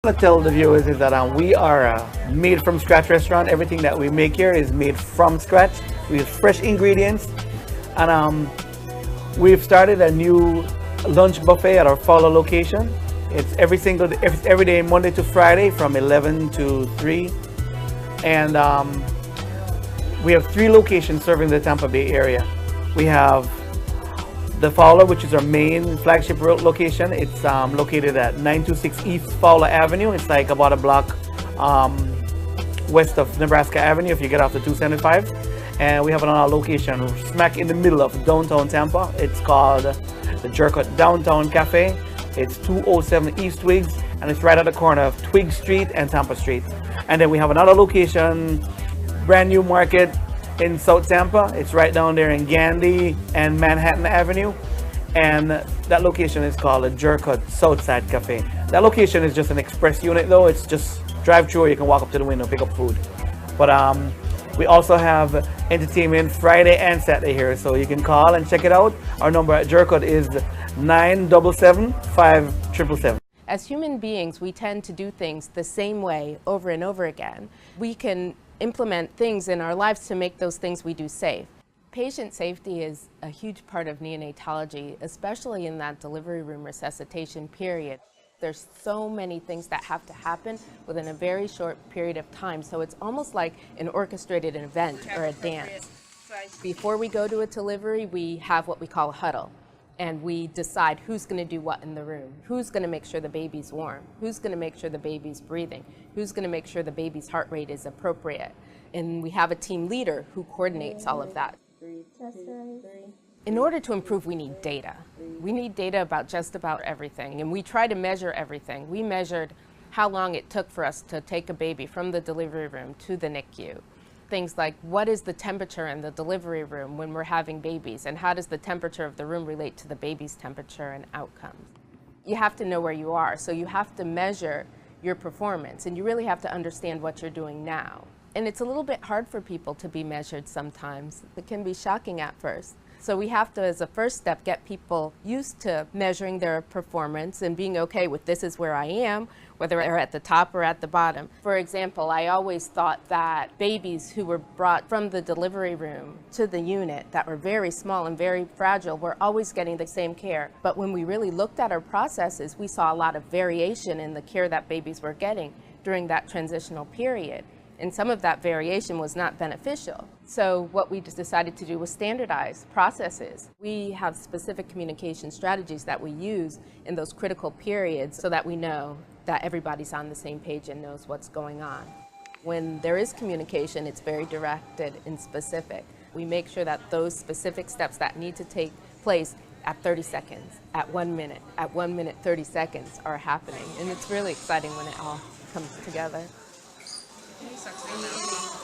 I want to tell the viewers is that we are a made from scratch restaurant. Everything that we make here is made from scratch. We use fresh ingredients, and we've started a new lunch buffet at our Fowler location. It's every day, Monday to Friday, from 11 to 3, and we have 3 locations serving the Tampa Bay area. We have the Fowler, which is our main flagship location. It's located at 926 East Fowler Avenue. It's like about a block west of Nebraska Avenue if you get off the 275. And we have another location smack in the middle of downtown Tampa. It's called the Jerkut Downtown Cafe. It's 207 East Twigs, and it's right at the corner of Twig Street and Tampa Street. And then we have another location, brand new market in South Tampa. It's right down there in Gandy and Manhattan Avenue, and that location is called the Jerkut Southside Cafe. That location is just an express unit though. It's just drive through, you can walk up to the window, pick up food. But we also have entertainment Friday and Saturday here, so you can call and check it out. Our number at Jerkut is 977-5777. As human beings, we tend to do things the same way over and over again. We can implement things in our lives to make those things we do safe. Patient safety is a huge part of neonatology, especially in that delivery room resuscitation period. There's so many things that have to happen within a very short period of time, so it's almost like an orchestrated event or a dance. Before we go to a delivery, we have what we call a huddle. And we decide who's going to do what in the room, who's going to make sure the baby's warm, who's going to make sure the baby's breathing, who's going to make sure the baby's heart rate is appropriate. And we have a team leader who coordinates all of that. In order to improve, we need data. We need data about just about everything, and we try to measure everything. We measured how long it took for us to take a baby from the delivery room to the NICU. Things like, what is the temperature in the delivery room when we're having babies, and how does the temperature of the room relate to the baby's temperature and outcomes? You have to know where you are, so you have to measure your performance, and you really have to understand what you're doing now. And it's a little bit hard for people to be measured sometimes. It can be shocking at first. So we have to, as a first step, get people used to measuring their performance and being okay with this is where I am, whether they're at the top or at the bottom. For example, I always thought that babies who were brought from the delivery room to the unit that were very small and very fragile were always getting the same care. But when we really looked at our processes, we saw a lot of variation in the care that babies were getting during that transitional period. And some of that variation was not beneficial. So what we just decided to do was standardize processes. We have specific communication strategies that we use in those critical periods so that we know that everybody's on the same page and knows what's going on. When there is communication, it's very directed and specific. We make sure that those specific steps that need to take place at 30 seconds, at 1 minute, at 1 minute 30 seconds are happening. And it's really exciting when it all comes together. Sucks in now.